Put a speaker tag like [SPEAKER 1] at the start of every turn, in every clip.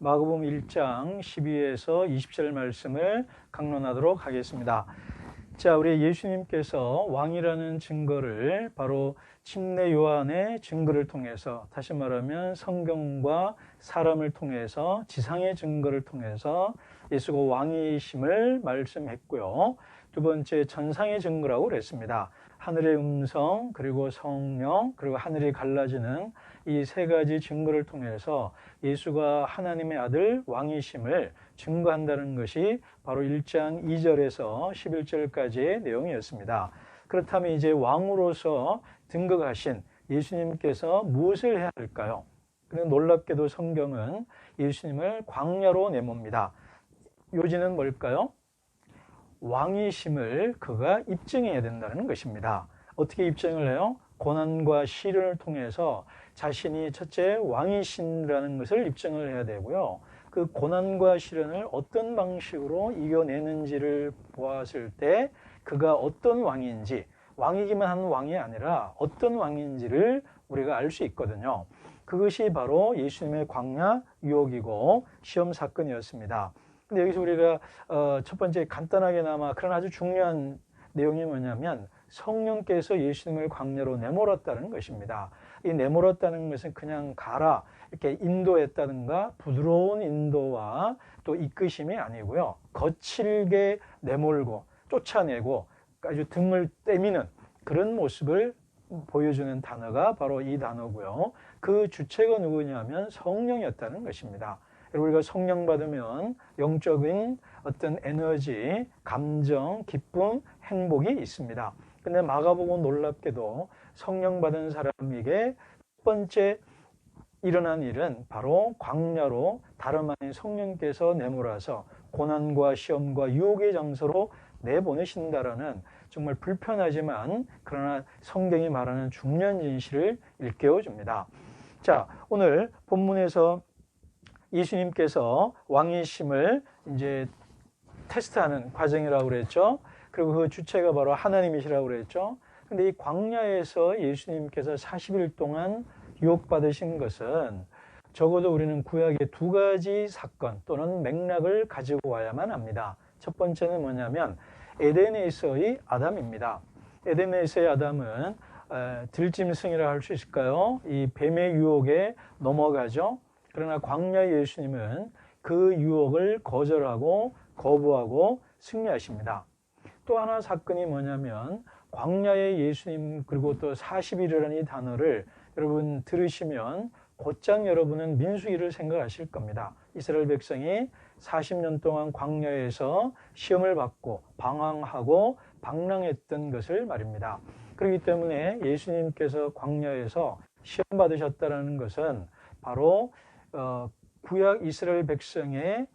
[SPEAKER 1] 마가복음 1장 12에서 20절 말씀을 강론하도록 하겠습니다. 자, 우리 예수님께서 왕이라는 증거를 바로 침례 요한의 증거를 통해서, 다시 말하면 성경과 사람을 통해서, 지상의 증거를 통해서 예수가 왕이심을 말씀했고요. 두 번째, 천상의 증거라고 그랬습니다. 하늘의 음성, 그리고 성령, 그리고 하늘이 갈라지는 이 세 가지 증거를 통해서 예수가 하나님의 아들 왕이심을 증거한다는 것이 바로 1장 2절에서 11절까지의 내용이었습니다. 그렇다면 이제 왕으로서 등극하신 예수님께서 무엇을 해야 할까요? 그런데 놀랍게도 성경은 예수님을 광야로 내멉니다. 요지는 뭘까요? 왕이심을 그가 입증해야 된다는 것입니다. 어떻게 입증을 해요? 고난과 시련을 통해서 자신이 첫째 왕이신이라는 것을 입증을 해야 되고요. 그 고난과 시련을 어떤 방식으로 이겨내는지를 보았을 때 그가 어떤 왕인지, 왕이기만 한 왕이 아니라 어떤 왕인지를 우리가 알 수 있거든요. 그것이 바로 예수님의 광야 유혹이고 시험 사건이었습니다. 근데 여기서 우리가 첫 번째 간단하게나마 그런 아주 중요한 내용이 뭐냐면 성령께서 예수님을 광야로 내몰았다는 것입니다. 이 내몰았다는 것은 그냥 가라 이렇게 인도했다든가 부드러운 인도와 또 이끄심이 아니고요. 거칠게 내몰고 쫓아내고 아주 등을 떼미는 그런 모습을 보여주는 단어가 바로 이 단어고요. 그 주체가 누구냐면 성령이었다는 것입니다. 우리가 성령 받으면 영적인 어떤 에너지, 감정, 기쁨, 행복이 있습니다. 근데 마가복음 놀랍게도 성령 받은 사람에게 첫 번째 일어난 일은 바로 광야로 다름 아닌 성령께서 내몰아서 고난과 시험과 유혹의 장소로 내보내신다라는 정말 불편하지만 그러나 성경이 말하는 중요한 진실을 일깨워 줍니다. 자, 오늘 본문에서 예수님께서 왕이심을 이제 테스트하는 과정이라고 그랬죠. 그리고 그 주체가 바로 하나님이시라고 그랬죠. 근데 이 광야에서 예수님께서 40일 동안 유혹받으신 것은 적어도 우리는 구약의 두 가지 사건 또는 맥락을 가지고 와야만 합니다. 첫 번째는 뭐냐면 에덴에서의 아담입니다. 에덴에서의 아담은 들짐승이라 할 수 있을까요? 이 뱀의 유혹에 넘어가죠. 그러나 광야의 예수님은 그 유혹을 거절하고 거부하고 승리하십니다. 또 하나 사건이 뭐냐면 광야의 예수님 그리고 또 40일이라는 이 단어를 여러분 들으시면 곧장 여러분은 민수기를 생각하실 겁니다. 이스라엘 백성이 40년 동안 광야에서 시험을 받고 방황하고 방랑했던 것을 말입니다. 그렇기 때문에 예수님께서 광야에서 시험 받으셨다는 것은 바로 구약 이스라엘 백성의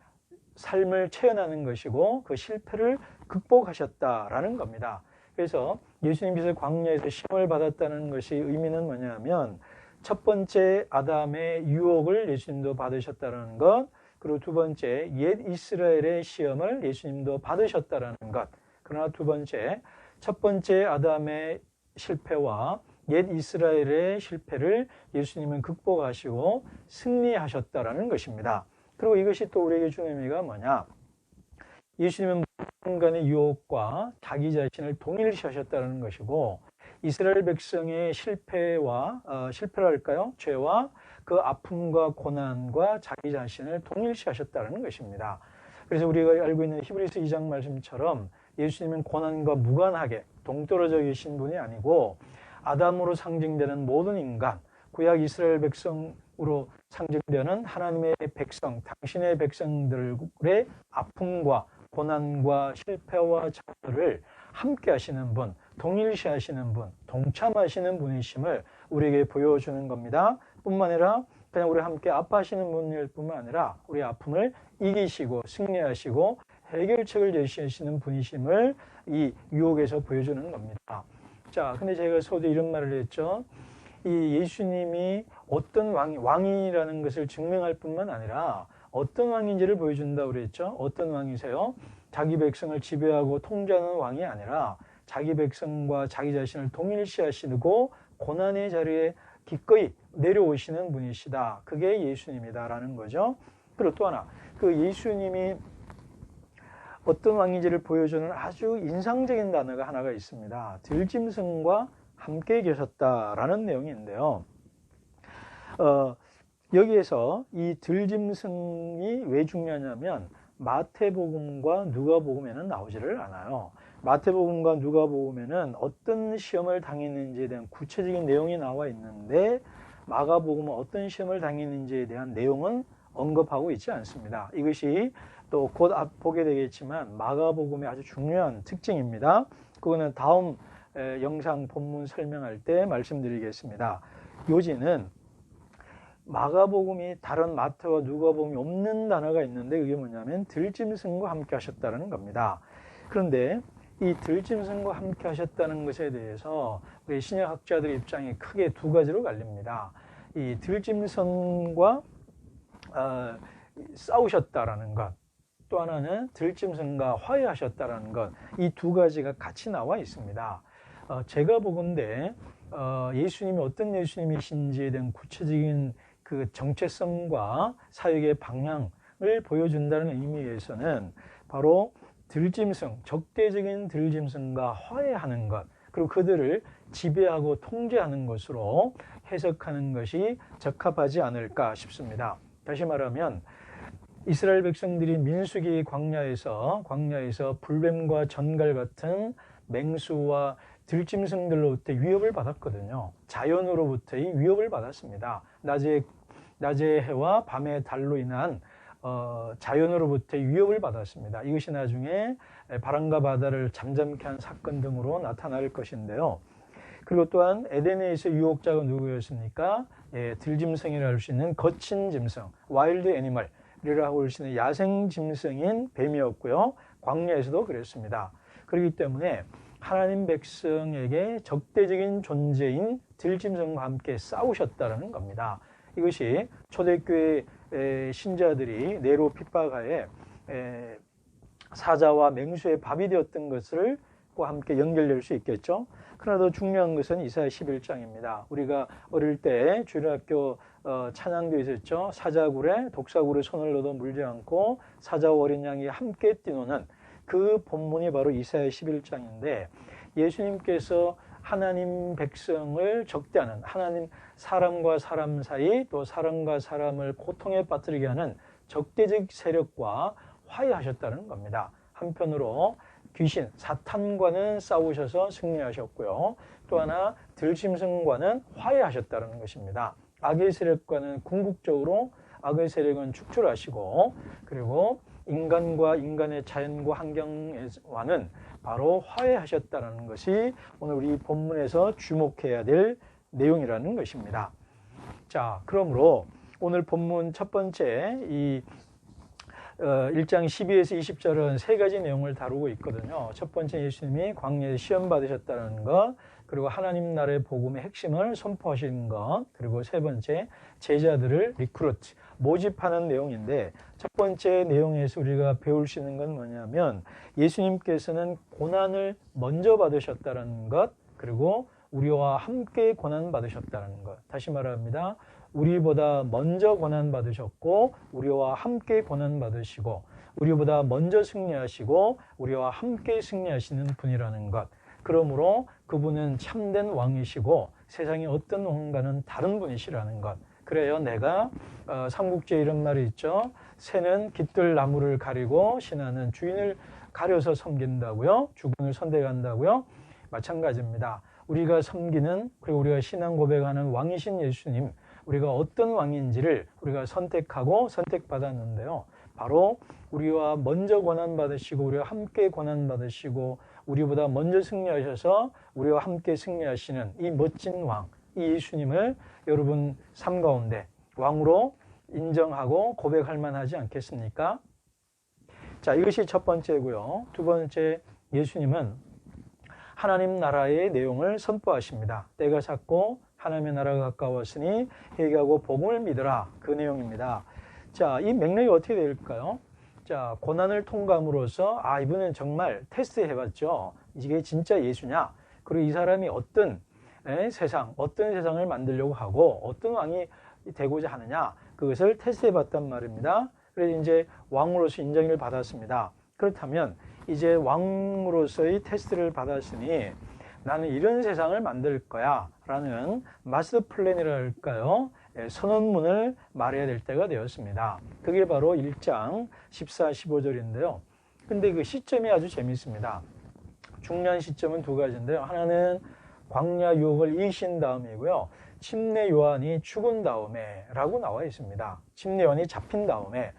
[SPEAKER 1] 삶을 체현하는 것이고 그 실패를 극복하셨다라는 겁니다. 그래서 예수님께서 광야에서 시험을 받았다는 것이 의미는 뭐냐면 첫 번째 아담의 유혹을 예수님도 받으셨다는 것, 그리고 두 번째 옛 이스라엘의 시험을 예수님도 받으셨다는 것. 그러나 두 번째, 첫 번째 아담의 실패와 옛 이스라엘의 실패를 예수님은 극복하시고 승리하셨다라는 것입니다. 그리고 이것이 또 우리에게 주는 의미가 뭐냐? 예수님은 인간의 유혹과 자기 자신을 동일시하셨다는 것이고 이스라엘 백성의 실패랄까요? 죄와 그 아픔과 고난과 자기 자신을 동일시하셨다는 것입니다. 그래서 우리가 알고 있는 히브리서 2장 말씀처럼 예수님은 고난과 무관하게 동떨어져 계신 분이 아니고 아담으로 상징되는 모든 인간, 구약 이스라엘 백성으로 상징되는 하나님의 백성, 당신의 백성들의 아픔과 고난과 실패와 좌절을 함께 하시는 분, 동일시하시는 분, 동참하시는 분이심을 우리에게 보여주는 겁니다. 뿐만 아니라 그냥 우리 함께 아파하시는 분일 뿐만 아니라 우리 아픔을 이기시고 승리하시고 해결책을 제시하시는 분이심을 이 유혹에서 보여주는 겁니다. 자, 근데 제가 서두에 이런 말을 했죠. 이 예수님이 어떤 왕이라는 것을 증명할 뿐만 아니라 어떤 왕인지를 보여준다고 그랬죠. 어떤 왕이세요? 자기 백성을 지배하고 통제하는 왕이 아니라 자기 백성과 자기 자신을 동일시하시고 고난의 자리에 기꺼이 내려오시는 분이시다. 그게 예수님이다라는 거죠. 그리고 또 하나, 그 예수님이 어떤 왕인지를 보여주는 아주 인상적인 단어가 하나가 있습니다. 들짐승과 함께 계셨다라는 내용인데요. 여기에서 이 들짐승이 왜 중요하냐면 마태복음과 누가복음에는 나오지를 않아요. 마태복음과 누가복음에는 어떤 시험을 당했는지에 대한 구체적인 내용이 나와 있는데 마가복음은 어떤 시험을 당했는지에 대한 내용은 언급하고 있지 않습니다. 이것이 또 곧 보게 되겠지만 마가복음의 아주 중요한 특징입니다. 그거는 다음 영상 본문 설명할 때 말씀드리겠습니다. 요지는 마가복음이 다른 마태와 누가복음이 없는 단어가 있는데 그게 뭐냐면 들짐승과 함께 하셨다는 겁니다. 그런데 이 들짐승과 함께 하셨다는 것에 대해서 우리 신약학자들의 입장이 크게 두 가지로 갈립니다. 이 들짐승과 싸우셨다라는 것, 또 하나는 들짐승과 화해하셨다는 것, 이 두 가지가 같이 나와 있습니다. 제가 보건대 예수님이 어떤 예수님이신지에 대한 구체적인 그 정체성과 사역의 방향을 보여준다는 의미에서는 바로 들짐승, 적대적인 들짐승과 화해하는 것, 그리고 그들을 지배하고 통제하는 것으로 해석하는 것이 적합하지 않을까 싶습니다. 다시 말하면 이스라엘 백성들이 민수기 광야에서 불뱀과 전갈 같은 맹수와 들짐승들로부터 위협을 받았거든요. 자연으로부터의 위협을 받았습니다. 낮의 해와 밤의 달로 인한 자연으로부터의 위협을 받았습니다. 이것이 나중에 바람과 바다를 잠잠케 한 사건 등으로 나타날 것인데요. 그리고 또한 에덴에서 유혹자가 누구였습니까? 들짐승이라 할 수 있는 거친 짐승, 와일드 애니멀이라고 할 수 있는 야생 짐승인 뱀이었고요. 광야에서도 그랬습니다. 그렇기 때문에 하나님 백성에게 적대적인 존재인 들짐승과 함께 싸우셨다는 겁니다. 이것이 초대교회 신자들이 네로 핍박하에 사자와 맹수의 밥이 되었던 것을 과 함께 연결될 수 있겠죠. 그러나 더 중요한 것은 이사야 11장입니다. 우리가 어릴 때 주일학교 찬양도 있었죠. 사자굴에 독사굴에 손을 넣어도 물지 않고 사자와 어린 양이 함께 뛰노는 그 본문이 바로 이사야 11장인데 예수님께서 하나님 백성을 적대하는, 하나님 사람과 사람 사이 또 사람과 사람을 고통에 빠뜨리게 하는 적대적 세력과 화해하셨다는 겁니다. 한편으로 귀신, 사탄과는 싸우셔서 승리하셨고요. 또 하나 들짐승과는 화해하셨다는 것입니다. 악의 세력과는 궁극적으로 악의 세력은 축출하시고, 그리고 인간과 인간의 자연과 환경과는 바로 화해하셨다는 것이 오늘 우리 본문에서 주목해야 될 내용이라는 것입니다. 자, 그러므로 오늘 본문 첫 번째 이 1장 12에서 20절은 세 가지 내용을 다루고 있거든요. 첫 번째 예수님이 광야에 시험 받으셨다는 것, 그리고 하나님 나라의 복음의 핵심을 선포하신 것, 그리고 세 번째 제자들을 리크루트, 모집하는 내용인데 첫 번째 내용에서 우리가 배울 수 있는 건 뭐냐면 예수님께서는 고난을 먼저 받으셨다는 것, 그리고 우리와 함께 고난 받으셨다는 것. 다시 말합니다. 우리보다 먼저 고난 받으셨고 우리와 함께 고난 받으시고 우리보다 먼저 승리하시고 우리와 함께 승리하시는 분이라는 것. 그러므로 그분은 참된 왕이시고 세상의 어떤 왕과는 다른 분이시라는 것. 그래요. 내가 삼국지에 이런 말이 있죠. 새는 깃들 나무를 가리고 신하는 주인을 가려서 섬긴다고요. 주군을 선택한다고요. 마찬가지입니다. 우리가 섬기는, 그리고 우리가 신앙 고백하는 왕이신 예수님, 우리가 어떤 왕인지를 우리가 선택하고 선택받았는데요. 바로 우리와 먼저 고난받으시고 우리와 함께 고난받으시고 우리보다 먼저 승리하셔서 우리와 함께 승리하시는 이 멋진 왕, 이 예수님을 여러분 삶 가운데 왕으로 인정하고 고백할 만하지 않겠습니까? 자, 이것이 첫 번째고요. 두 번째, 예수님은 하나님 나라의 내용을 선포하십니다. 때가 찼고 하나님의 나라가 가까웠으니 회개하고 복음을 믿으라. 그 내용입니다. 자, 이 맥락이 어떻게 될까요? 자, 고난을 통과함으로써 이분은 정말 테스트 해봤죠. 이게 진짜 예수냐? 그리고 이 사람이 어떤 세상을 만들려고 하고 어떤 왕이 되고자 하느냐? 그것을 테스트 해봤단 말입니다. 그래서 이제 왕으로서 인정을 받았습니다. 그렇다면 이제 왕으로서의 테스트를 받았으니 나는 이런 세상을 만들 거야 라는 마스터 플랜이랄까요? 선언문을 말해야 될 때가 되었습니다. 그게 바로 1장 14, 15절인데요. 근데 그 시점이 아주 재미있습니다. 중요한 시점은 두 가지인데요. 하나는 광야 유혹을 이기신 다음이고요. 침례 요한이 죽은 다음에 라고 나와 있습니다. 침례 요한이 잡힌 다음에.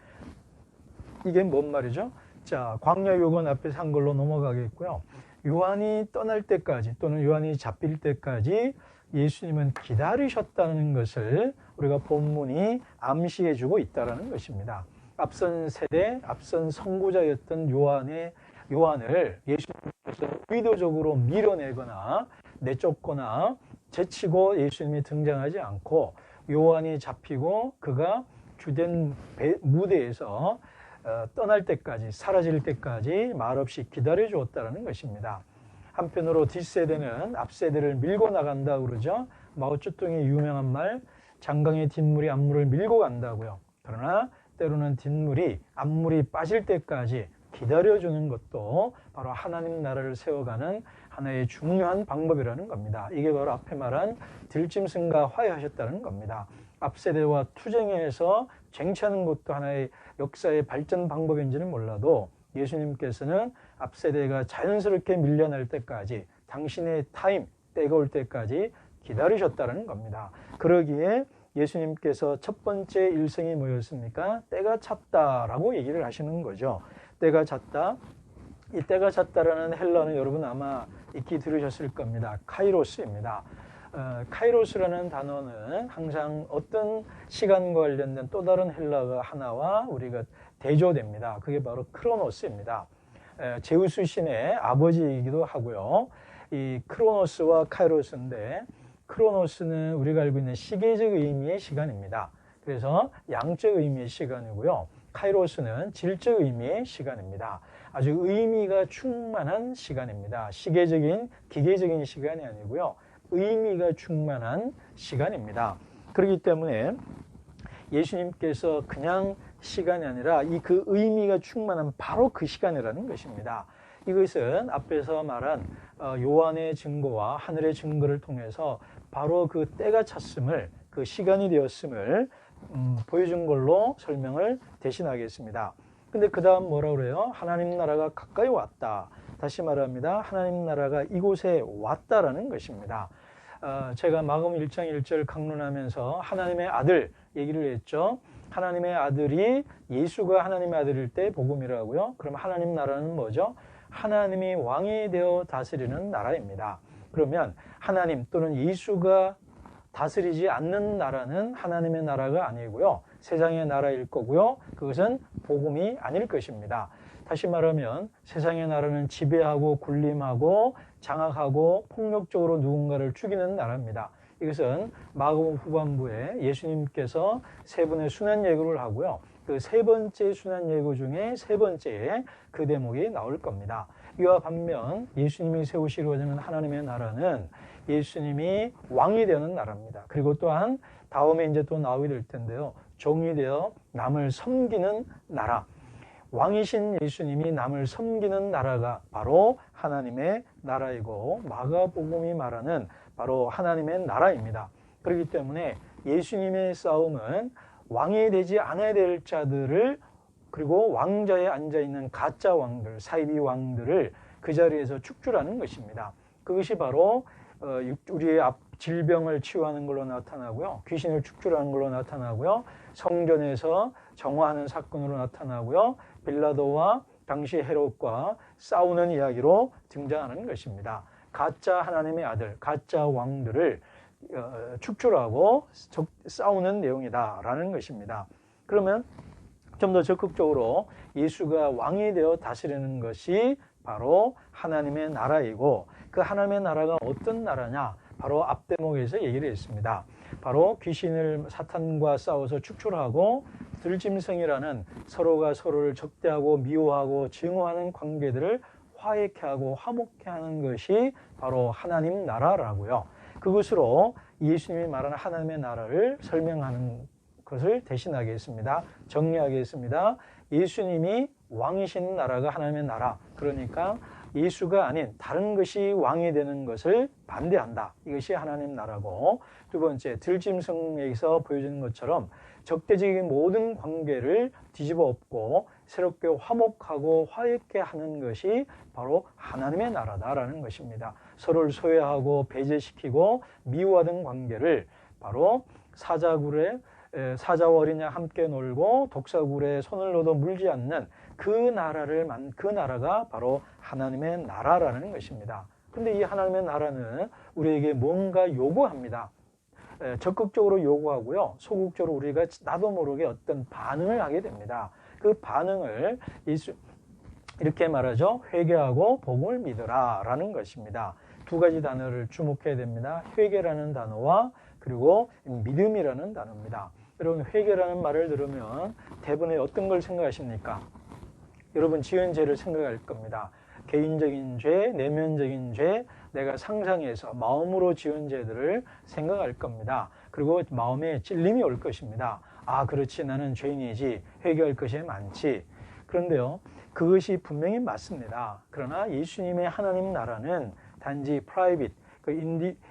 [SPEAKER 1] 이게 뭔 말이죠? 자, 광야 유혹은 앞에서 한 걸로 넘어가겠고요. 요한이 떠날 때까지 또는 요한이 잡힐 때까지 예수님은 기다리셨다는 것을 우리가 본문이 암시해 주고 있다는 것입니다. 앞선 세대, 앞선 선구자였던 요한을 예수님께서 의도적으로 밀어내거나 내쫓거나 제치고 예수님이 등장하지 않고 요한이 잡히고 그가 주된 무대에서 떠날 때까지, 사라질 때까지 말없이 기다려 주었다는 것입니다. 한편으로 뒷세대는 앞세대를 밀고 나간다 그러죠. 마오쩌둥의 유명한 말, 장강의 뒷물이 앞물을 밀고 간다고요. 그러나 때로는 뒷물이 앞물이 빠질 때까지 기다려주는 것도 바로 하나님 나라를 세워가는 하나의 중요한 방법이라는 겁니다. 이게 바로 앞에 말한 들짐승과 화해하셨다는 겁니다. 앞세대와 투쟁해서 쟁취하는 것도 하나의 역사의 발전 방법인지는 몰라도 예수님께서는 앞세대가 자연스럽게 밀려날 때까지 당신의 때가 올 때까지 기다리셨다는 겁니다. 그러기에 예수님께서 첫 번째 일성이 뭐였습니까? 때가 찼다라고 얘기를 하시는 거죠. 때가 찼다. 이 때가 찼다라는 헬라는 여러분 아마 익히 들으셨을 겁니다. 카이로스입니다. 카이로스라는 단어는 항상 어떤 시간과 관련된 또 다른 헬라어 하나와 우리가 대조됩니다. 그게 바로 크로노스입니다. 제우스 신의 아버지이기도 하고요. 이 크로노스와 카이로스인데 크로노스는 우리가 알고 있는 시계적 의미의 시간입니다. 그래서 양적 의미의 시간이고요. 카이로스는 질적 의미의 시간입니다. 아주 의미가 충만한 시간입니다. 시계적인, 기계적인 시간이 아니고요. 의미가 충만한 시간입니다. 그렇기 때문에 예수님께서 그냥 시간이 아니라 그 의미가 충만한 바로 그 시간이라는 것입니다. 이것은 앞에서 말한 요한의 증거와 하늘의 증거를 통해서 바로 그 때가 찼음을, 그 시간이 되었음을 보여준 걸로 설명을 대신하겠습니다. 근데 그 다음 뭐라 그래요? 하나님 나라가 가까이 왔다. 다시 말합니다. 하나님 나라가 이곳에 왔다라는 것입니다. 제가 마가음 1장 1절 강론하면서 하나님의 아들 얘기를 했죠. 하나님의 아들이 예수가 하나님의 아들일 때 복음이라고요. 그럼 하나님 나라는 뭐죠? 하나님이 왕이 되어 다스리는 나라입니다. 그러면 하나님 또는 예수가 다스리지 않는 나라는 하나님의 나라가 아니고요. 세상의 나라일 거고요. 그것은 복음이 아닐 것입니다. 다시 말하면 세상의 나라는 지배하고 군림하고 장악하고 폭력적으로 누군가를 죽이는 나라입니다. 이것은 마가복음 후반부에 예수님께서 세 분의 순환 예고를 하고요. 그 세 번째 순환 예고 중에 세 번째에 그 대목이 나올 겁니다. 이와 반면 예수님이 세우시려는 하나님의 나라는 예수님이 왕이 되는 나라입니다. 그리고 또한 다음에 이제 또 나오게 될 텐데요. 종이 되어 남을 섬기는 나라. 왕이신 예수님이 남을 섬기는 나라가 바로 하나님의 나라이고 마가복음이 말하는 바로 하나님의 나라입니다. 그렇기 때문에 예수님의 싸움은 왕이 되지 않아야 될 자들을 그리고 왕자에 앉아있는 가짜 왕들, 사이비 왕들을 그 자리에서 축출하는 것입니다. 그것이 바로 우리의 질병을 치유하는 걸로 나타나고요. 귀신을 축출하는 걸로 나타나고요. 성전에서 정화하는 사건으로 나타나고요. 빌라도와 당시 헤롯과 싸우는 이야기로 등장하는 것입니다. 가짜 하나님의 아들, 가짜 왕들을 축출하고 싸우는 내용이다라는 것입니다. 그러면 좀 더 적극적으로 예수가 왕이 되어 다스리는 것이 바로 하나님의 나라이고 그 하나님의 나라가 어떤 나라냐? 바로 앞 대목에서 얘기를 했습니다. 바로 귀신을 사탄과 싸워서 축출하고 들짐승이라는 서로가 서로를 적대하고 미워하고 증오하는 관계들을 화해케 하고 화목케 하는 것이 바로 하나님 나라라고요. 그것으로 예수님이 말하는 하나님의 나라를 설명하는 그것을 대신하겠습니다. 정리하겠습니다. 예수님이 왕이신 나라가 하나님의 나라. 그러니까 예수가 아닌 다른 것이 왕이 되는 것을 반대한다. 이것이 하나님 나라고, 두 번째, 들짐승에서 보여주는 것처럼 적대적인 모든 관계를 뒤집어 엎고 새롭게 화목하고 화해케 하는 것이 바로 하나님의 나라다라는 것입니다. 서로를 소외하고 배제시키고 미워하던 관계를 바로 사자와 어린양 함께 놀고 독사굴에 손을 넣어도 물지 않는 그 나라가 바로 하나님의 나라라는 것입니다. 근데 이 하나님의 나라는 우리에게 뭔가 요구합니다. 적극적으로 요구하고요. 소극적으로 우리가 나도 모르게 어떤 반응을 하게 됩니다. 그 반응을 이렇게 말하죠. 회개하고 복음을 믿으라 라는 것입니다. 두 가지 단어를 주목해야 됩니다. 회개라는 단어와 그리고 믿음이라는 단어입니다. 여러분, 회개라는 말을 들으면 대부분의 어떤 걸 생각하십니까? 여러분, 지은 죄를 생각할 겁니다. 개인적인 죄, 내면적인 죄, 내가 상상해서 마음으로 지은 죄들을 생각할 겁니다. 그리고 마음에 찔림이 올 것입니다. 아, 그렇지, 나는 죄인이지, 회개할 것이 많지. 그런데요, 그것이 분명히 맞습니다. 그러나 예수님의 하나님 나라는 단지 프라이빗,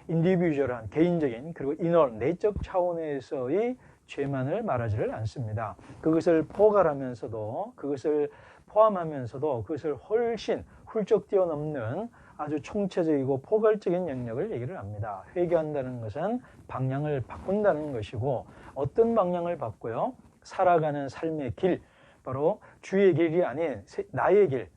[SPEAKER 1] 인디비주얼한 개인적인 그리고 이너 내적 차원에서의 죄만을 말하지를 않습니다. 그것을 포괄하면서도, 그것을 포함하면서도 그것을 훨씬 훌쩍 뛰어넘는 아주 총체적이고 포괄적인 영역을 얘기를 합니다. 회개한다는 것은 방향을 바꾼다는 것이고, 어떤 방향을 바꿔요? 살아가는 삶의 길, 바로 주의 길이 아닌 나의 길,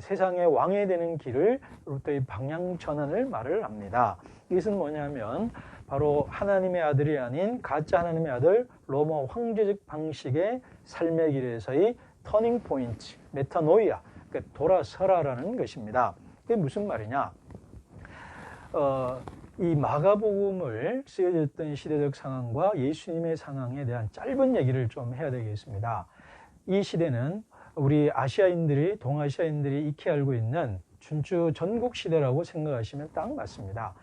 [SPEAKER 1] 세상의 왕이 되는 길을 로또의 방향 전환을 말을 합니다. 이것은 뭐냐면 바로 하나님의 아들이 아닌 가짜 하나님의 아들, 로마 황제적 방식의 삶의 길에서의 터닝 포인트, 메타노이아, 그러니까 돌아서라라는 것입니다. 이게 무슨 말이냐? 이 마가복음을 쓰여졌던 시대적 상황과 예수님의 상황에 대한 짧은 얘기를 좀 해야 되겠습니다. 이 시대는 우리 아시아인들이, 동아시아인들이 익히 알고 있는 춘추 전국 시대라고 생각하시면 딱 맞습니다.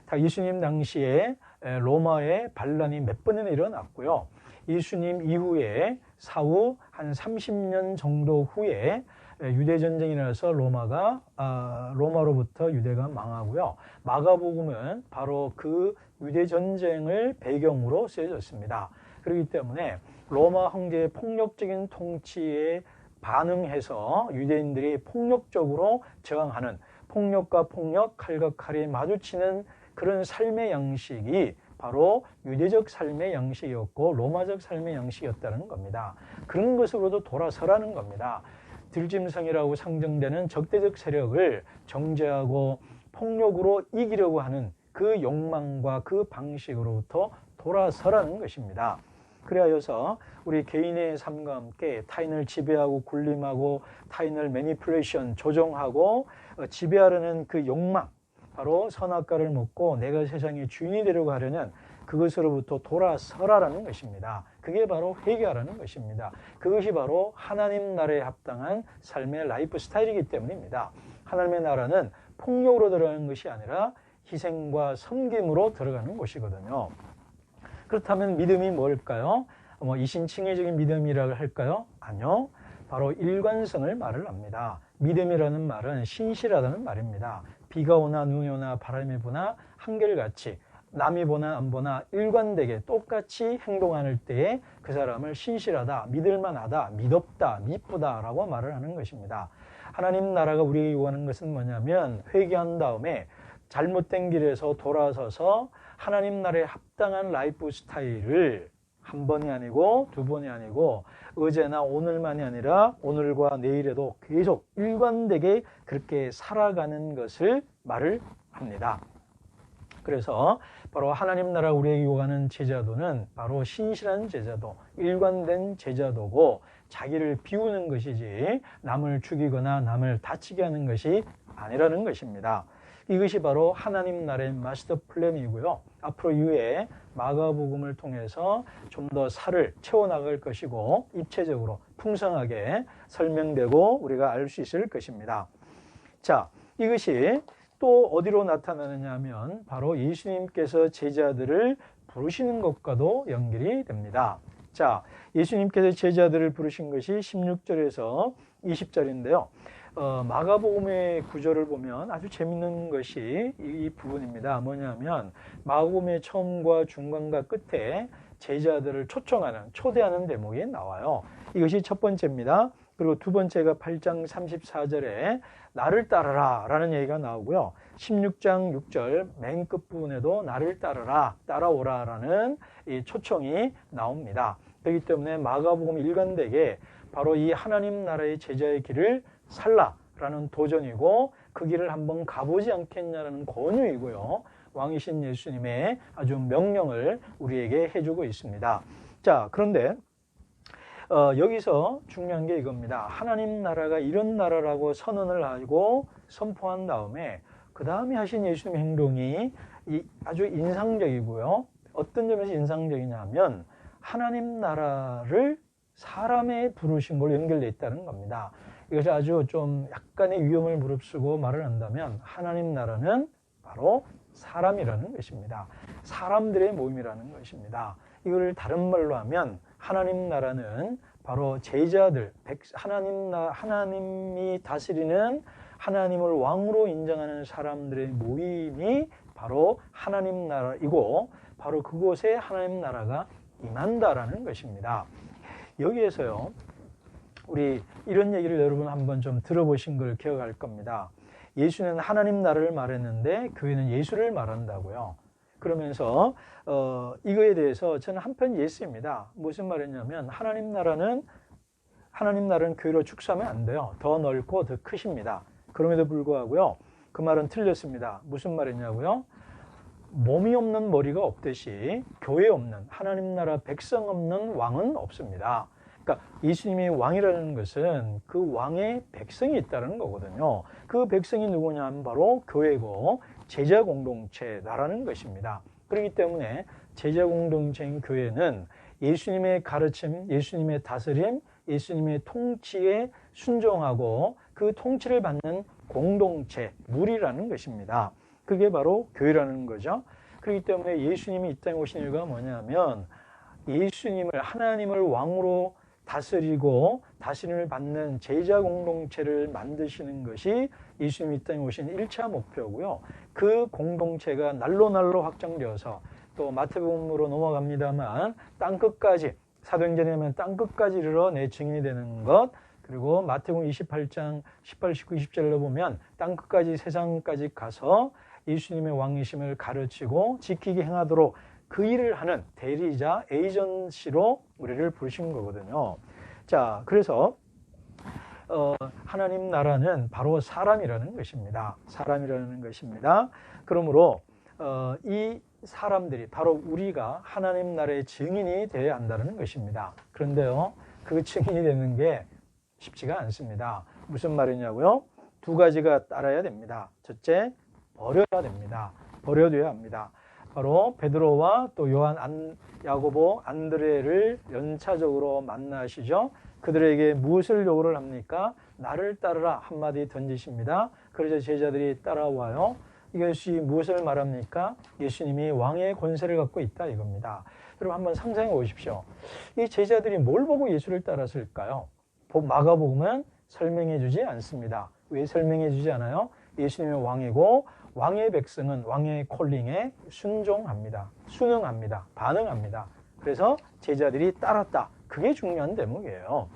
[SPEAKER 1] 다 예수님 당시에 로마의 반란이 몇 번이나 일어났고요. 예수님 이후에 사후 한 30년 정도 후에 유대전쟁이 일어나서 로마로부터 유대가 망하고요. 마가복음은 바로 그 유대전쟁을 배경으로 쓰여졌습니다. 그렇기 때문에 로마 황제의 폭력적인 통치에 반응해서 유대인들이 폭력적으로 저항하는, 폭력과 폭력, 칼과 칼이 마주치는 그런 삶의 양식이 바로 유대적 삶의 양식이었고 로마적 삶의 양식이었다는 겁니다. 그런 것으로도 돌아서라는 겁니다. 들짐승이라고 상정되는 적대적 세력을 정죄하고 폭력으로 이기려고 하는 그 욕망과 그 방식으로부터 돌아서라는 것입니다. 그래서 우리 개인의 삶과 함께 타인을 지배하고 군림하고 타인을 매니플레이션, 조종하고 지배하려는 그 욕망, 바로 선악과를 먹고 내가 세상의 주인이 되려고 하려는 그것으로부터 돌아서라라는 것입니다. 그게 바로 회개하라는 것입니다. 그것이 바로 하나님 나라에 합당한 삶의 라이프 스타일이기 때문입니다. 하나님의 나라는 폭력으로 들어가는 것이 아니라 희생과 섬김으로 들어가는 곳이거든요. 그렇다면 믿음이 뭘까요? 이신칭의적인 믿음이라고 할까요? 아니요. 바로 일관성을 말을 합니다. 믿음이라는 말은 신실하다는 말입니다. 비가 오나 눈이 오나 바람이 부나 한결같이 남이 보나 안 보나 일관되게 똑같이 행동할 때에 그 사람을 신실하다, 믿을만하다, 믿었다, 미쁘다라고 말을 하는 것입니다. 하나님 나라가 우리에게 요구하는 것은 뭐냐면 회개한 다음에 잘못된 길에서 돌아서서 하나님 나라에 합당한 라이프 스타일을 한 번이 아니고 두 번이 아니고 어제나 오늘만이 아니라 오늘과 내일에도 계속 일관되게 그렇게 살아가는 것을 말을 합니다. 그래서 바로 하나님 나라 우리에게 요구하는 제자도는 바로 신실한 제자도, 일관된 제자도고 자기를 비우는 것이지 남을 죽이거나 남을 다치게 하는 것이 아니라는 것입니다. 이것이 바로 하나님 나라의 마스터 플랜이고요. 앞으로 이후에 마가복음을 통해서 좀 더 살을 채워나갈 것이고 입체적으로 풍성하게 설명되고 우리가 알 수 있을 것입니다. 자, 이것이 또 어디로 나타나느냐 하면 바로 예수님께서 제자들을 부르시는 것과도 연결이 됩니다. 자, 예수님께서 제자들을 부르신 것이 16절에서 20절인데요. 마가복음의 구절을 보면 아주 재밌는 것이 이 부분입니다. 뭐냐면 마가복음의 처음과 중간과 끝에 제자들을 초청하는, 초대하는 대목이 나와요. 이것이 첫 번째입니다. 그리고 두 번째가 8장 34절에 나를 따르라 라는 얘기가 나오고요. 16장 6절 맨 끝부분에도 나를 따르라, 따라오라 라는 이 초청이 나옵니다. 그렇기 때문에 마가복음 일관되게 바로 이 하나님 나라의 제자의 길을 살라라는 도전이고 그 길을 한번 가보지 않겠냐라는 권유이고요. 왕이신 예수님의 아주 명령을 우리에게 해주고 있습니다. 자, 그런데 여기서 중요한 게 이겁니다. 하나님 나라가 이런 나라라고 선언을 하고 선포한 다음에 그 다음에 하신 예수님의 행동이 아주 인상적이고요. 어떤 점에서 인상적이냐 하면 하나님 나라를 사람에 부르신 걸로 연결되어 있다는 겁니다. 이것이 아주 좀 약간의 위험을 무릅쓰고 말을 한다면 하나님 나라는 바로 사람이라는 것입니다. 사람들의 모임이라는 것입니다. 이걸 다른 말로 하면 하나님 나라는 바로 제자들, 하나님이 다스리는 하나님을 왕으로 인정하는 사람들의 모임이 바로 하나님 나라이고 바로 그곳에 하나님 나라가 임한다라는 것입니다. 여기에서요, 우리 이런 얘기를 여러분 한번 좀 들어보신 걸 기억할 겁니다. 예수는 하나님 나라를 말했는데 교회는 예수를 말한다고요. 그러면서 이거에 대해서 저는 한편 예스입니다. 무슨 말이냐면 하나님 나라는 교회로 축소하면 안 돼요. 더 넓고 더 크십니다. 그럼에도 불구하고요, 그 말은 틀렸습니다. 무슨 말이냐고요? 몸이 없는 머리가 없듯이 교회 없는, 하나님 나라 백성 없는 왕은 없습니다. 그러니까 예수님이 왕이라는 것은 그 왕의 백성이 있다는 거거든요. 그 백성이 누구냐 하면 바로 교회고 제자 공동체라는 것입니다. 그렇기 때문에 제자 공동체인 교회는 예수님의 가르침, 예수님의 다스림, 예수님의 통치에 순종하고 그 통치를 받는 공동체, 무리라는 것입니다. 그게 바로 교회라는 거죠. 그렇기 때문에 예수님이 이 땅에 오신 이유가 뭐냐면 하나님을 왕으로 다스리고 다스림을 받는 제자 공동체를 만드시는 것이 예수님이 이 땅에 오신 1차 목표고요. 그 공동체가 날로 확장되어서 또 마태복음으로 넘어갑니다만 땅끝까지, 사도행전에 보면 땅끝까지 이르러 내 증인이 되는 것, 그리고 마태복음 28장 18, 19, 20절로 보면 땅끝까지 세상까지 가서 예수님의 왕이심을 가르치고 지키게 행하도록 그 일을 하는 대리자, 에이전시로 우리를 부르신 거거든요. 자, 그래서 하나님 나라는 바로 사람이라는 것입니다. 사람이라는 것입니다. 그러므로 이 사람들이 바로 우리가 하나님 나라의 증인이 되어야 한다는 것입니다. 그런데요, 그 증인이 되는 게 쉽지가 않습니다. 무슨 말이냐고요? 두 가지가 따라야 됩니다. 첫째, 버려야 됩니다. 버려둬야 합니다. 바로 베드로와 또 요한, 야고보, 안드레를 연차적으로 만나시죠. 그들에게 무엇을 요구를 합니까? 나를 따르라 한마디 던지십니다. 그래서 제자들이 따라와요. 이것이 무엇을 말합니까? 예수님이 왕의 권세를 갖고 있다 이겁니다. 여러분 한번 상상해 보십시오. 이 제자들이 뭘 보고 예수를 따랐을까요? 마가복음은 설명해 주지 않습니다. 왜 설명해 주지 않아요? 예수님의 왕이고 왕의 백성은 왕의 콜링에 순종합니다. 순응합니다. 반응합니다. 그래서 제자들이 따랐다. 그게 중요한 대목이에요.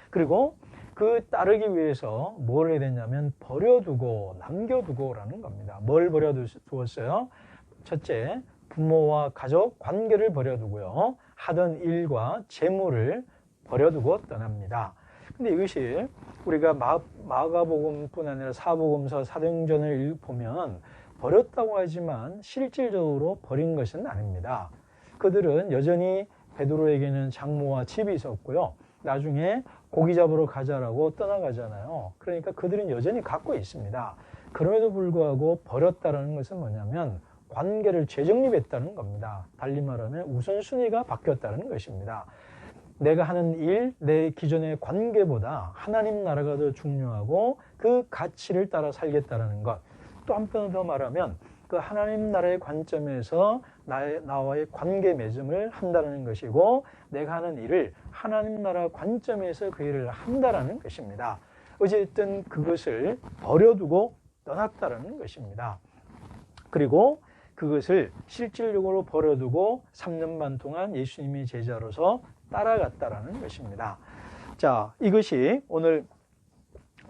[SPEAKER 1] 그리고 그 따르기 위해서 뭘 해야 되냐면 버려두고 남겨두고라는 겁니다. 뭘 버려두었어요? 첫째, 부모와 가족 관계를 버려두고요. 하던 일과 재물을 버려두고 떠납니다. 근데 이것이 우리가 마가복음뿐 아니라 사복음서, 사도행전을 보면 버렸다고 하지만 실질적으로 버린 것은 아닙니다. 그들은 여전히 베드로에게는 장모와 집이 있었고요. 나중에 고기 잡으러 가자라고 떠나가잖아요. 그러니까 그들은 여전히 갖고 있습니다. 그럼에도 불구하고 버렸다는 것은 뭐냐면 관계를 재정립했다는 겁니다. 달리 말하면 우선순위가 바뀌었다는 것입니다. 내가 하는 일, 내 기존의 관계보다 하나님 나라가 더 중요하고 그 가치를 따라 살겠다는 것. 또 한편 더 말하면 그 하나님 나라의 관점에서 나와의 관계 맺음을 한다는 것이고, 내가 하는 일을 하나님 나라 관점에서 그 일을 한다는 것입니다. 어쨌든 그것을 버려두고 떠났다는 것입니다. 그리고 그것을 실질적으로 버려두고 3년 반 동안 예수님의 제자로서 따라갔다는 것입니다. 자, 이것이 오늘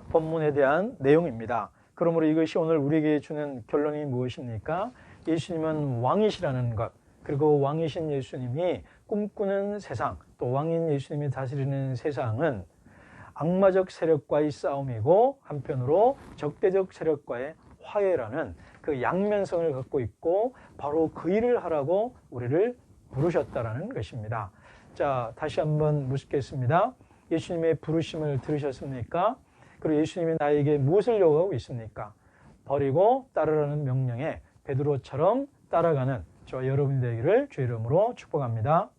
[SPEAKER 1] 본문에 대한 내용입니다. 그러므로 이것이 오늘 우리에게 주는 결론이 무엇입니까? 예수님은 왕이시라는 것, 그리고 왕이신 예수님이 꿈꾸는 세상, 또 왕인 예수님이 다스리는 세상은 악마적 세력과의 싸움이고, 한편으로 적대적 세력과의 화해라는 그 양면성을 갖고 있고, 바로 그 일을 하라고 우리를 부르셨다라는 것입니다. 자, 다시 한번 묻겠습니다. 예수님의 부르심을 들으셨습니까? 그리고 예수님이 나에게 무엇을 요구하고 있습니까? 버리고 따르라는 명령에 베드로처럼 따라가는 저와 여러분이 되기를 주의 이름으로 축복합니다.